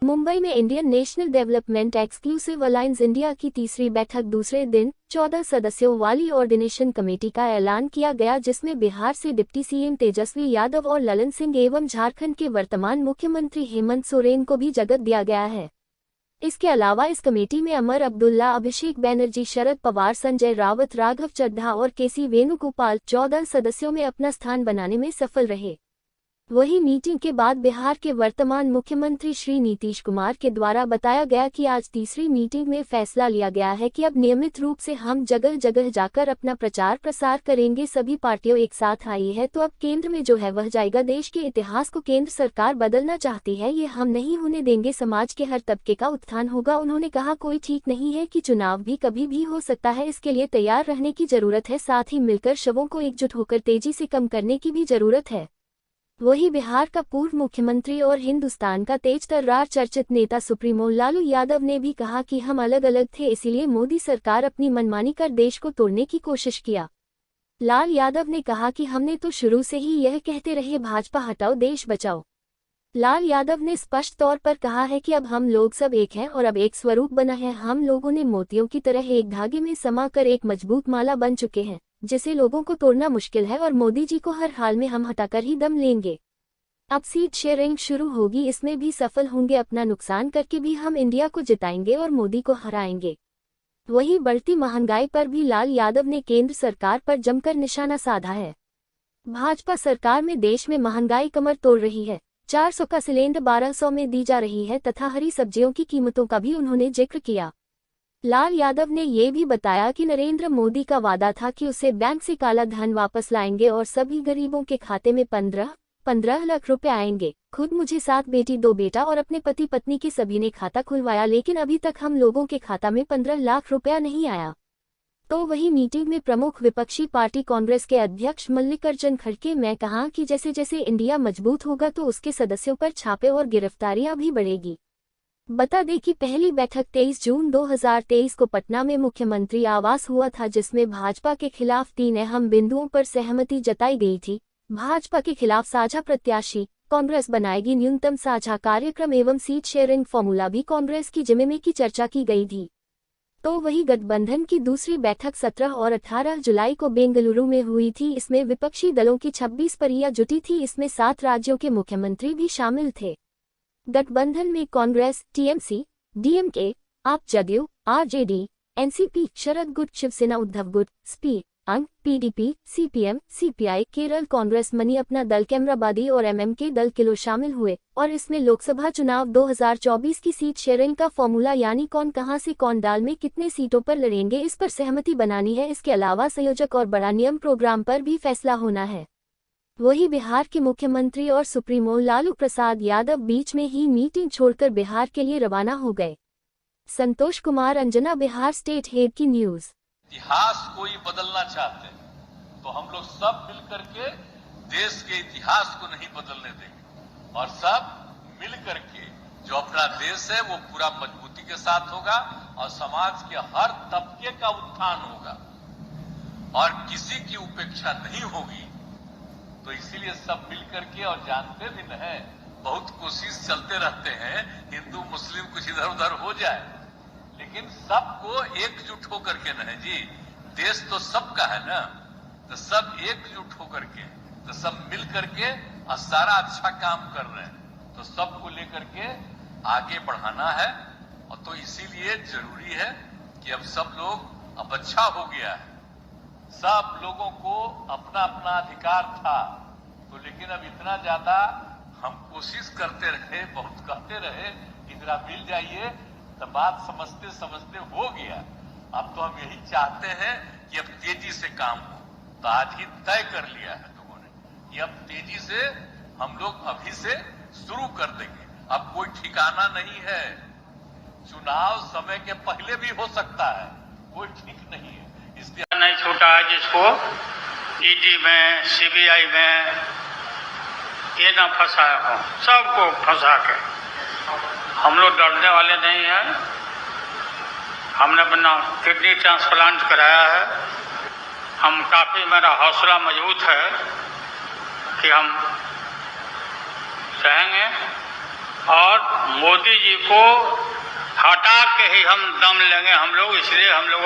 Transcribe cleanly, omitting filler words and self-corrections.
मुंबई में Indian national development exclusive alliance India की तीसरी बैठक दूसरे दिन 14 सदस्यों वाली ऑर्डिनेशन कमेटी का ऐलान किया गया, जिसमें बिहार से डिप्टी सीएम तेजस्वी यादव और ललन सिंह एवं झारखंड के वर्तमान मुख्यमंत्री हेमंत सोरेन को भी जगह दिया गया है। इसके अलावा इस कमेटी में अमर अब्दुल्ला, अभिषेक बैनर्जी, शरद पवार, संजय रावत, राघव चड्ढा और केसी वेणुगोपाल 14 सदस्यों में अपना स्थान बनाने में सफल रहे। वहीं मीटिंग के बाद बिहार के वर्तमान मुख्यमंत्री श्री नीतीश कुमार के द्वारा बताया गया कि आज तीसरी मीटिंग में फैसला लिया गया है कि अब नियमित रूप से हम जगह जगह जाकर अपना प्रचार प्रसार करेंगे। सभी पार्टियों एक साथ आई है तो अब केंद्र में जो है वह जाएगा। देश के इतिहास को केंद्र सरकार बदलना चाहती है, ये हम नहीं होने देंगे। समाज के हर तबके का उत्थान होगा। उन्होंने कहा, कोई ठीक नहीं है कि चुनाव भी कभी भी हो सकता है, इसके लिए तैयार रहने की जरूरत है। साथ ही मिलकर शवों को एकजुट होकर तेजी से कम करने की भी जरूरत है। वहीं बिहार का पूर्व मुख्यमंत्री और हिंदुस्तान का तेज तर्रार चर्चित नेता सुप्रीमो लालू यादव ने भी कहा कि हम अलग अलग थे, इसीलिए मोदी सरकार अपनी मनमानी कर देश को तोड़ने की कोशिश किया। लाल यादव ने कहा कि हमने तो शुरू से ही यह कहते रहे, भाजपा हटाओ देश बचाओ। लाल यादव ने स्पष्ट तौर पर कहा है कि अब हम लोग सब एक हैं और अब एक स्वरूप बना है। हम लोगों ने मोतियों की तरह एक धागे में समा कर एक मजबूत माला बन चुके हैं, जिसे लोगों को तोड़ना मुश्किल है और मोदी जी को हर हाल में हम हटाकर ही दम लेंगे। अब सीट शेयरिंग शुरू होगी, इसमें भी सफल होंगे। अपना नुकसान करके भी हम इंडिया को जिताएंगे और मोदी को हराएंगे। वहीं बढ़ती महंगाई पर भी लाल यादव ने केंद्र सरकार पर जमकर निशाना साधा है। भाजपा सरकार में देश में महंगाई कमर तोड़ रही है। 400 का सिलेंडर 1200 में दी जा रही है तथा हरी सब्जियों की कीमतों का भी उन्होंने जिक्र किया। लाल यादव ने ये भी बताया कि नरेंद्र मोदी का वादा था कि उसे बैंक से काला धन वापस लाएंगे और सभी गरीबों के खाते में 15 लाख रुपए आएंगे। खुद मुझे 7 बेटी 2 बेटा और अपने पति पत्नी के सभी ने खाता खुलवाया, लेकिन अभी तक हम लोगों के खाता में 15 लाख रुपया नहीं आया। तो वही मीटिंग में प्रमुख विपक्षी पार्टी कांग्रेस के अध्यक्ष मल्लिकार्जुन खड़गे ने कहा कि जैसे जैसे इंडिया मजबूत होगा तो उसके सदस्यों पर छापे और गिरफ्तारियां भी बढ़ेगी। बता दें कि पहली बैठक 23 जून 2023 को पटना में मुख्यमंत्री आवास हुआ था, जिसमें भाजपा के खिलाफ 3 अहम बिंदुओं पर सहमति जताई गई थी। भाजपा के खिलाफ साझा प्रत्याशी, कांग्रेस बनाएगी न्यूनतम साझा कार्यक्रम एवं सीट शेयरिंग फॉर्मूला भी कांग्रेस की जिम्मे की चर्चा की गई थी। तो वही गठबंधन की दूसरी बैठक 17 और 18 जुलाई को बेंगलुरु में हुई थी। इसमें विपक्षी दलों की 26 परियां जुटी थी। इसमें 7 राज्यों के मुख्यमंत्री भी शामिल थे। गठबंधन में कांग्रेस, टीएमसी, डीएमके, आप, जदयू, आरजेडी, एनसीपी, शरद गुट, शिवसेना, उद्धव गुट, स्पी, अंग, PDP, CPM, CPI, Kerala Congress, money अपना दल, कैमराबादी और एमएमके दल किलो शामिल हुए। और इसमें लोकसभा चुनाव 2024 की सीट शेयरिंग का फॉर्मूला, यानी कौन कहां से कौन दाल में कितने सीटों पर लड़ेंगे, इस पर सहमति बनानी है। इसके अलावा संयोजक और बड़ा नियम प्रोग्राम पर भी फैसला होना है। वही बिहार के मुख्यमंत्री और सुप्रीमो लालू प्रसाद यादव बीच में ही मीटिंग छोड़कर बिहार के लिए रवाना हो गए। संतोष कुमार अंजना, बिहार स्टेट हेड की न्यूज। इतिहास को ही बदलना चाहते हैं तो हम लोग सब मिलकर के देश के इतिहास को नहीं बदलने देंगे और सब मिलकर के जो अपना देश है वो पूरा मजबूती के साथ होगा और समाज के हर तबके का उत्थान होगा और किसी की उपेक्षा नहीं होगी। तो इसीलिए सब मिलकर के, और जानते भी न है, बहुत कोशिश चलते रहते हैं हिंदू मुस्लिम कुछ इधर उधर हो जाए, लेकिन सबको एकजुट होकर के न है जी, देश तो सबका है ना, तो सब एकजुट होकर के, तो सब मिल करके और सारा अच्छा काम कर रहे हैं, तो सबको लेकर के आगे बढ़ाना है। और तो इसीलिए जरूरी है कि अब सब लोग, अब अच्छा हो गया है, सब लोगों को अपना अपना अधिकार था, तो लेकिन अब इतना ज्यादा हम कोशिश करते रहे, बहुत कहते रहे कि जरा मिल जाइए, तो बात समझते समझते हो गया। अब तो हम यही चाहते हैं कि अब तेजी से काम हो। तो आज ही तय कर लिया है लोगों ने कि अब तेजी से हम लोग अभी से शुरू कर देंगे। अब कोई ठिकाना नहीं है, चुनाव समय के पहले भी हो सकता है, कोई ठीक नहीं है। इसलिए नहीं छूटा है जिसको ईडी में, सीबीआई में ये ना फंसाया हो, सबको फंसा के। हम लोग डरने वाले नहीं हैं। हमने अपना किडनी ट्रांसप्लांट कराया है। हम काफ़ी, मेरा हौसला मजबूत है कि हम चाहेंगे और मोदी जी को हटा के ही हम दम लेंगे हम लोग, इसलिए हम लोग